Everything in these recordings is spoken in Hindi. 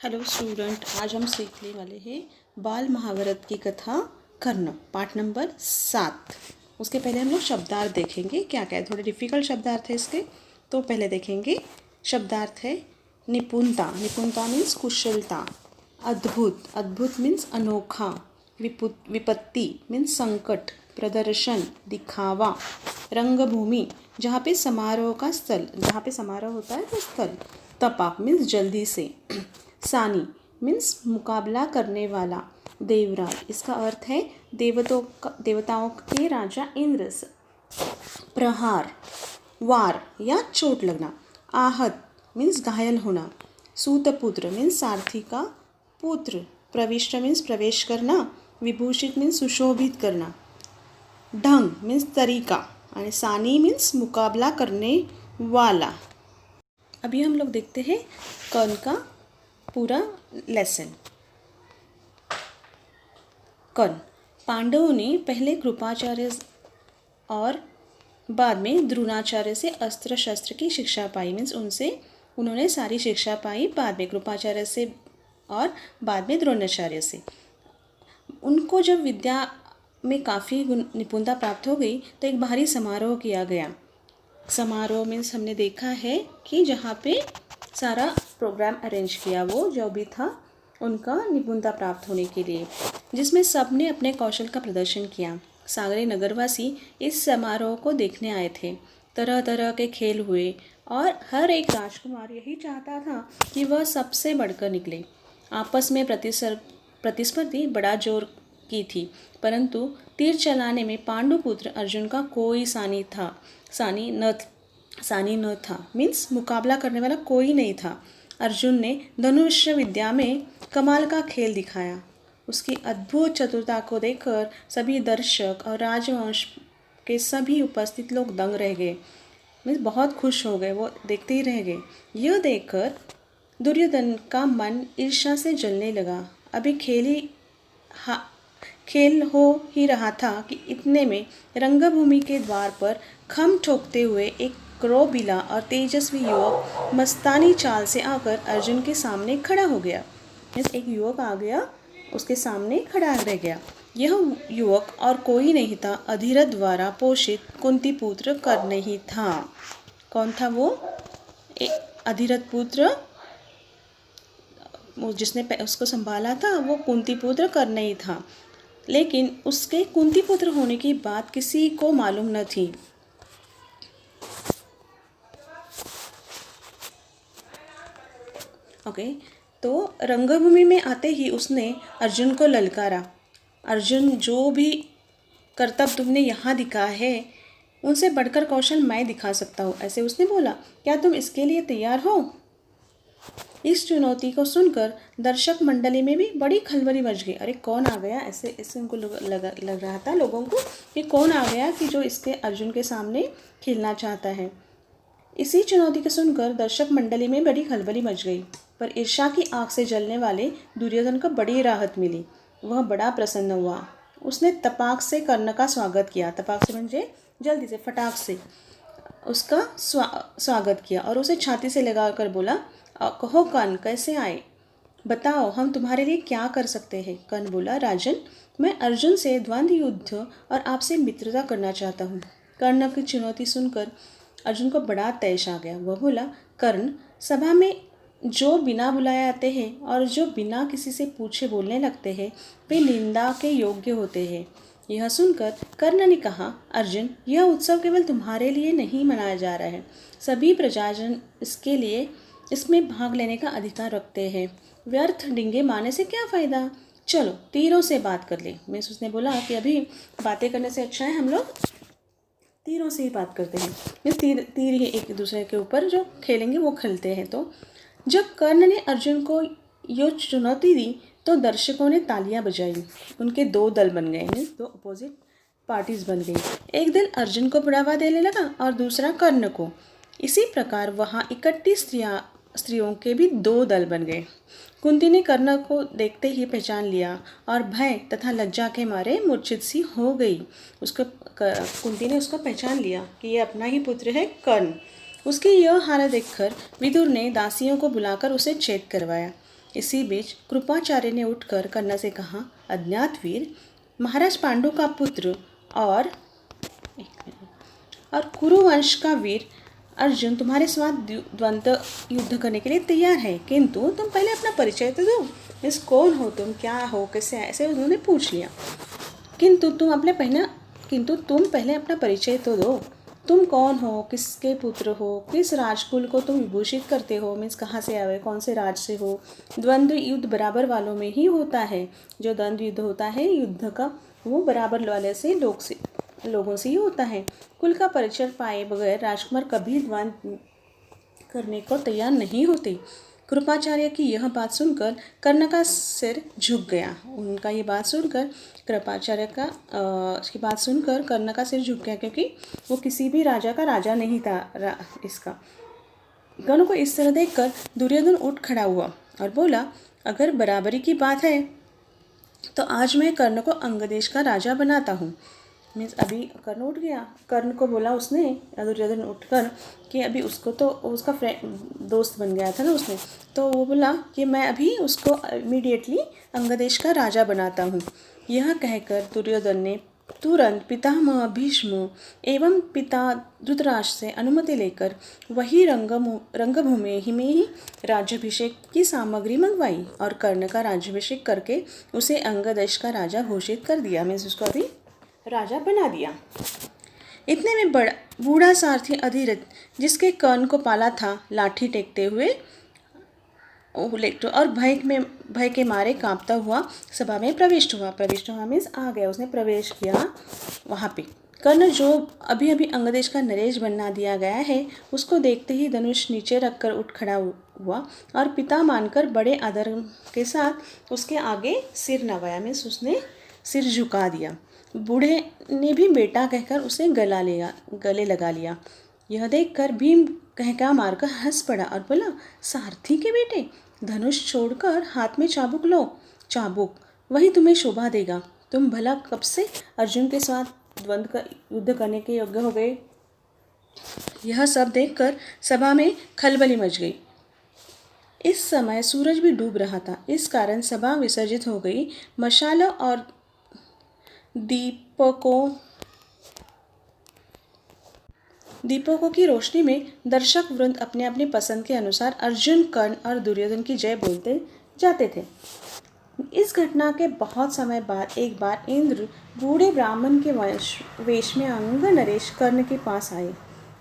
हेलो स्टूडेंट, आज हम सीखने वाले हैं बाल महाभारत की कथा कर्ण, पाठ नंबर 7। उसके पहले हम लोग शब्दार्थ देखेंगे। क्या क्या है, थोड़े डिफ़िकल्ट शब्दार्थ है इसके, तो पहले देखेंगे। शब्दार्थ है निपुणता। निपुणता मीन्स कुशलता। अद्भुत, अद्भुत मीन्स अनोखा। विपत्ति मीन्स संकट। प्रदर्शन, दिखावा। रंगभूमि, जहाँ पे समारोह का स्थल, जहाँ पे समारोह होता है वो स्थल। तपा मीन्स जल्दी से। सानी मीन्स मुकाबला करने वाला। देवराज, इसका अर्थ है देवताओं के राजा इंद्र से। प्रहार, वार या चोट लगना। आहत मीन्स घायल होना। सूतपुत्र मीन्स सारथी का पुत्र। प्रविष्ट मीन्स प्रवेश करना। विभूषित मीन्स सुशोभित करना। ढंग मीन्स तरीका। और सानी मीन्स मुकाबला करने वाला। अभी हम लोग देखते हैं कर्ण का पूरा लेसन। कर्ण, पांडवों ने पहले कृपाचार्य और बाद में द्रोणाचार्य से अस्त्र शस्त्र की शिक्षा पाई। मीन्स उन्होंने सारी शिक्षा पाई बाद में कृपाचार्य से और बाद में द्रोणाचार्य से। उनको जब विद्या में काफ़ी निपुणता प्राप्त हो गई तो एक बाहरी समारोह किया गया। समारोह मीन्स हमने देखा है कि जहाँ पे सारा प्रोग्राम अरेंज किया, वो जो भी था उनका निपुणता प्राप्त होने के लिए, जिसमें सब ने अपने कौशल का प्रदर्शन किया। सागरी नगरवासी इस समारोह को देखने आए थे। तरह तरह के खेल हुए और हर एक राजकुमार यही चाहता था कि वह सबसे बढ़कर निकले। आपस में प्रतिस्पर्धी बड़ा जोर की थी, परंतु तीर चलाने में पांडुपुत्र अर्जुन का कोई सानी न था। मीन्स मुकाबला करने वाला कोई नहीं था। अर्जुन ने धनुष विद्या में कमाल का खेल दिखाया। उसकी अद्भुत चतुरता को देखकर सभी दर्शक और राजवंश के सभी उपस्थित लोग दंग रह गए। मीन्स बहुत खुश हो गए, वो देखते ही रह गए। यह देखकर दुर्योधन का मन ईर्ष्या से जलने लगा। अभी खेल हो ही रहा था कि इतने में रंगभूमि के द्वार पर खम ठोकते हुए एक क्रोबिला और तेजस्वी युवक मस्तानी चाल से आकर अर्जुन के सामने खड़ा हो गया। एक युवक आ गया, उसके सामने खड़ा रह गया। यह युवक और कोई नहीं था, अधिरथ द्वारा पोषित कुंती पुत्र कर्ण ही था। कौन था वो? अधिरथ पुत्र, जिसने उसको संभाला था, वो कुंती पुत्र कर्ण ही था। लेकिन उसके कुंती पुत्र होने की बात किसी को मालूम न थी। तो रंगभूमि में आते ही उसने अर्जुन को ललकारा। अर्जुन, जो भी करतब तुमने यहाँ दिखा है उनसे बढ़कर कौशल मैं दिखा सकता हूँ, ऐसे उसने बोला। क्या तुम इसके लिए तैयार हो? इस चुनौती को सुनकर दर्शक मंडली में भी बड़ी खलबली मच गई। अरे कौन आ गया, ऐसे उनको लग रहा था लोगों को कि कौन आ गया कि जो इसके अर्जुन के सामने खेलना चाहता है। इसी चुनौती को सुनकर दर्शक मंडली में बड़ी खलबली मच गई, पर ईर्ष्या की आग से जलने वाले दुर्योधन को बड़ी राहत मिली। वह बड़ा प्रसन्न हुआ। उसने तपाक से कर्ण का स्वागत किया। तपाक से म्हणजे जल्दी से, फटाक से उसका स्वागत किया और उसे छाती से लगाकर बोला, कहो कर्ण, कैसे आए? बताओ, हम तुम्हारे लिए क्या कर सकते हैं? कर्ण बोला, राजन, मैं अर्जुन से द्वंद्व युद्ध और आपसे मित्रता करना चाहता हूँ। कर्ण की चुनौती सुनकर अर्जुन को बड़ा तैश आ गया। वह बोला, कर्ण, सभा में जो बिना बुलाए आते हैं और जो बिना किसी से पूछे बोलने लगते हैं वे निंदा के योग्य होते हैं। यह सुनकर कर्ण ने कहा, अर्जुन, यह उत्सव केवल तुम्हारे लिए नहीं मनाया जा रहा है, सभी प्रजाजन इसमें भाग लेने का अधिकार रखते हैं। व्यर्थ डिंगे मारने से क्या फ़ायदा? चलो तीरों से बात कर ले। मैं उसने बोला कि अभी बातें करने से अच्छा है हम लोग तीरों से ही बात करते हैं। इस तीर ही एक दूसरे के ऊपर जो खेलेंगे वो खेलते हैं। तो जब कर्ण ने अर्जुन को यो चुनौती दी तो दर्शकों ने तालियां बजाई। उनके दो दल बन गए, दो अपोजिट पार्टीज बन गई। एक दल अर्जुन को बढ़ावा देने लगा और दूसरा कर्ण को। इसी प्रकार वहाँ इकट्ठी स्त्रियों के भी दो दल बन गए। कुंती ने कर्ण को देखते ही पहचान लिया और भय तथा लज्जा के मारे मूर्छित सी हो गई। कुंती ने उसको पहचान लिया कि यह अपना ही पुत्र है कर्ण। उसकी यह हालत देखकर विदुर ने दासियों को बुलाकर उसे चेत करवाया। इसी बीच कृपाचार्य ने उठकर कर्ण से कहा, अज्ञात वीर, महाराज पांडु का पुत्र और कुरुवंश का वीर अर्जुन तुम्हारे साथ द्वंद्व युद्ध करने के लिए तैयार है, किंतु तुम पहले अपना परिचय तो दो। इस कौन हो तुम, क्या हो, कैसे, ऐसे उन्होंने पूछ लिया। किंतु तुम पहले अपना परिचय तो दो। तुम कौन हो, किसके पुत्र हो, किस राजकुल को तुम विभूषित करते हो, मीन्स कहाँ से आए, कौन से राज से हो। द्वंद्व युद्ध बराबर वालों में ही होता है। जो द्वंद्व युद्ध होता है युद्ध का, वो बराबर वाले से लोगों से ही होता है। कुल का परिचय पाए बगैर राजकुमार कभी द्वंद्व करने को तैयार नहीं होते। कृपाचार्य की यह बात सुनकर कर्ण का सिर झुक गया। उनका ये बात सुनकर कृपाचार्य का की बात सुनकर कर्ण का सिर झुक गया, क्योंकि वो किसी भी राजा का राजा नहीं था। इसका कर्ण को इस तरह देखकर दुर्योधन उठ खड़ा हुआ और बोला, अगर बराबरी की बात है तो आज मैं कर्ण को अंगदेश का राजा बनाता हूँ। मीन्स अभी कर्ण उठ गया। कर्ण को बोला उसने, दुर्योधन उठकर, कि अभी उसको तो उसका दोस्त बन गया था ना उसने, तो वो बोला कि मैं अभी उसको इमीडिएटली अंगदेश का राजा बनाता हूँ। यह कहकर दुर्योधन ने तुरंत पितामह भीष्म एवं पिता धृतराष्ट्र से अनुमति लेकर वही रंगभूमि ही में ही राज्याभिषेक की सामग्री मंगवाई और कर्ण का राज्याभिषेक करके उसे अंगदेश का राजा घोषित कर दिया। मीन्स उसको अभी राजा बना दिया। इतने में बूढ़ा सारथी अधिरथ, जिसके कर्ण को पाला था, लाठी टेकते हुए और भय के मारे कांपता हुआ सभा में प्रविष्ट हुआ मीन्स आ गया, उसने प्रवेश किया वहाँ पे। कर्ण, जो अभी अभी अंगदेश का नरेश बना दिया गया है, उसको देखते ही धनुष नीचे रखकर उठ खड़ा हुआ और पिता मानकर बड़े आदर के साथ उसके आगे सिर नवाया। मीन्स उसने सिर झुका दिया। बूढ़े ने भी बेटा कहकर उसे गले लगा लिया। यह देखकर भीम कहका मारकर हंस पड़ा और बोला, सारथी के बेटे, धनुष छोड़कर हाथ में चाबुक लो। चाबुक वही तुम्हें शोभा देगा। तुम भला कब से अर्जुन के साथ युद्ध करने के योग्य हो गए। यह सब देखकर सभा में खलबली मच गई। इस समय सूरज भी डूब रहा था, इस कारण सभा विसर्जित हो गई। मशालों और दीपकों की रोशनी में दर्शक वृंद अपने अपनी पसंद के अनुसार अर्जुन, कर्ण और दुर्योधन की जय बोलते जाते थे। इस घटना के बहुत समय बाद एक बार इंद्र बूढ़े ब्राह्मण के वेश में अंग नरेश कर्ण के पास आए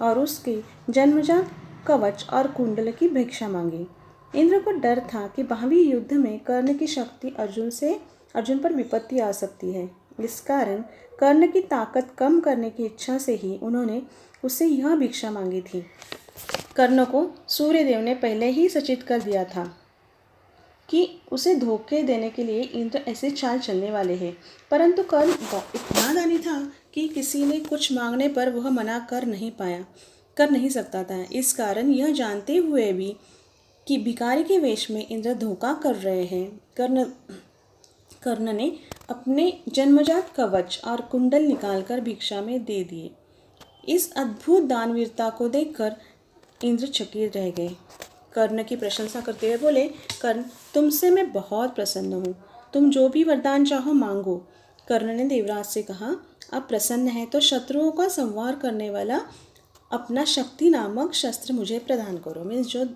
और उसके जन्मजात कवच और कुंडल की भिक्षा मांगी। इंद्र को डर था कि भावी युद्ध में कर्ण की शक्ति अर्जुन पर विपत्ति आ सकती है। इस कारण कर्ण की ताकत कम करने की इच्छा से ही उन्होंने उससे यह भिक्षा मांगी थी। कर्ण को सूर्यदेव ने पहले ही सचेत कर दिया था कि उसे धोखे देने के लिए इंद्र ऐसे चाल चलने वाले हैं, परंतु कर्ण इतना दानी था कि किसी ने कुछ मांगने पर वह मना कर नहीं सकता था। इस कारण यह जानते हुए भी कि भिखारी के वेश में इंद्र धोखा कर रहे हैं, कर्ण ने अपने जन्मजात कवच और कुंडल निकालकर भिक्षा में दे दिए। इस अद्भुत दानवीरता को देखकर इंद्र चकित रह गए। कर्ण की प्रशंसा करते हुए बोले, कर्ण, तुमसे मैं बहुत प्रसन्न हूँ। तुम जो भी वरदान चाहो मांगो। कर्ण ने देवराज से कहा, अब प्रसन्न है तो शत्रुओं का संहार करने वाला अपना शक्ति नामक शस्त्र मुझे प्रदान करो। मीन्स जो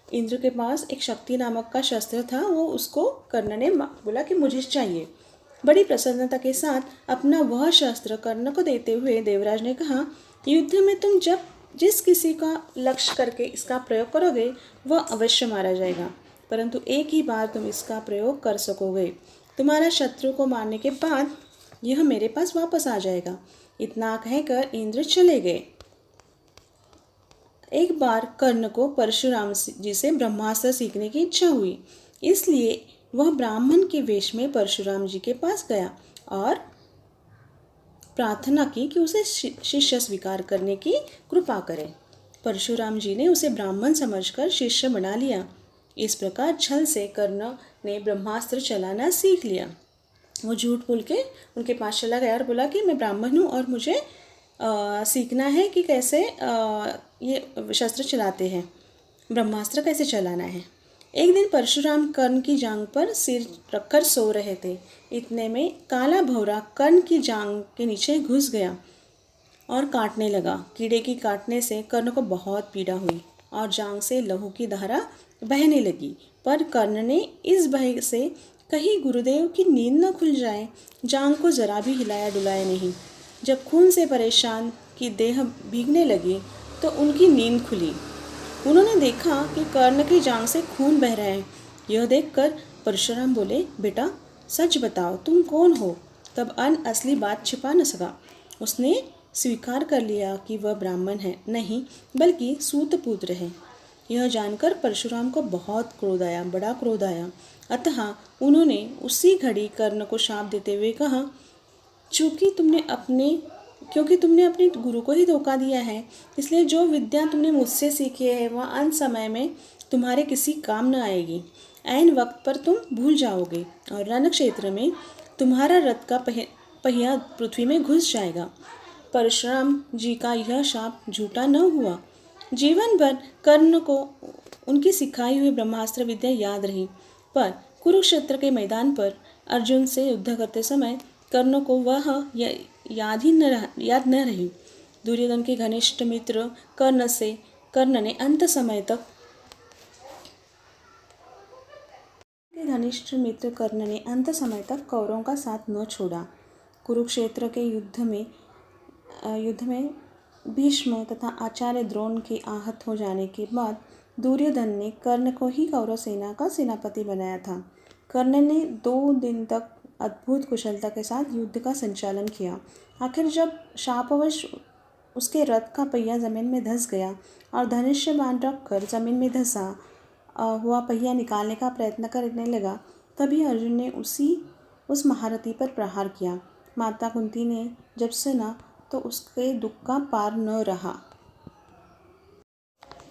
इंद्र के पास एक शक्ति नामक का शस्त्र था, वो उसको कर्ण ने बोला कि मुझे चाहिए। बड़ी प्रसन्नता के साथ अपना वह शस्त्र कर्ण को देते हुए देवराज ने कहा, युद्ध में तुम जिस किसी का लक्ष्य करके इसका प्रयोग करोगे वह अवश्य मारा जाएगा, परंतु एक ही बार तुम इसका प्रयोग कर सकोगे। तुम्हारा शत्रु को मारने के बाद यह मेरे पास वापस आ जाएगा। इतना कहकर इंद्र चले गए। एक बार कर्ण को परशुराम जी से ब्रह्मास्त्र सीखने की इच्छा हुई, इसलिए वह ब्राह्मण के वेश में परशुराम जी के पास गया और प्रार्थना की कि उसे शिष्य स्वीकार करने की कृपा करें। परशुराम जी ने उसे ब्राह्मण समझकर शिष्य बना लिया। इस प्रकार छल से कर्ण ने ब्रह्मास्त्र चलाना सीख लिया। वो झूठ बोल के उनके पास चला गया और बोला कि मैं ब्राह्मण हूँ और मुझे सीखना है कि कैसे ये शस्त्र चलाते हैं, ब्रह्मास्त्र कैसे चलाना है। एक दिन परशुराम कर्ण की जांघ पर सिर रखकर सो रहे थे। इतने में काला भौरा कर्ण की जांघ के नीचे घुस गया और काटने लगा। कीड़े की काटने से कर्ण को बहुत पीड़ा हुई और जांघ से लहू की धारा बहने लगी। पर कर्ण ने इस भय से कहीं गुरुदेव की नींद न खुल जाए, जांघ को जरा भी हिलाया डुलाया नहीं। जब खून से परेशान की देह भीगने लगी तो उनकी नींद खुली। उन्होंने देखा कि कर्ण की जांघ से खून बह रहा है। यह देखकर परशुराम बोले, बेटा सच बताओ तुम कौन हो। तब अन असली बात छिपा न सका। उसने स्वीकार कर लिया कि वह ब्राह्मण है नहीं, बल्कि सूतपुत्र है। यह जानकर परशुराम को बहुत क्रोध आया, बड़ा क्रोध आया। अतः उन्होंने उसी घड़ी कर्ण को शाप देते हुए कहा, क्योंकि तुमने अपने गुरु को ही धोखा दिया है, इसलिए जो विद्या तुमने मुझसे सीखी है वह अंत समय में तुम्हारे किसी काम न आएगी। ऐन वक्त पर तुम भूल जाओगे और रण क्षेत्र में तुम्हारा रथ का पहिया पृथ्वी में घुस जाएगा। परशुराम जी का यह शाप झूठा न हुआ। जीवन भर कर्ण को उनकी सिखाई हुई ब्रह्मास्त्र विद्या याद रही, पर कुरुक्षेत्र के मैदान पर अर्जुन से युद्ध करते समय कर्ण को वह याद न रही। दुर्योधन के घनिष्ठ मित्र कर्ण ने अंत समय तक कौरवों का साथ न छोड़ा। कुरुक्षेत्र के युद्ध में भीष्म तथा आचार्य द्रोण के आहत हो जाने के बाद दुर्योधन ने कर्ण को ही कौरव सेना का सेनापति बनाया था। कर्ण ने 2 दिन तक अद्भुत कुशलता के साथ युद्ध का संचालन किया। आखिर जब शापवश उसके रथ का पहिया जमीन में धंस गया और धनुष्य बाण रखकर जमीन में धंसा हुआ पहिया निकालने का प्रयत्न करने लगा, तभी अर्जुन ने उस महारथी पर प्रहार किया। माता कुंती ने जब सुना तो उसके दुख का पार न रहा।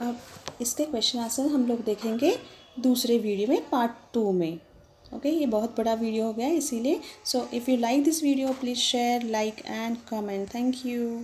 अब इसके क्वेश्चन आंसर हम लोग देखेंगे दूसरे वीडियो में, पार्ट 2 में। ओके, ये बहुत बड़ा वीडियो हो गया है इसीलिए। So if you like this video please share, like and comment. Thank you.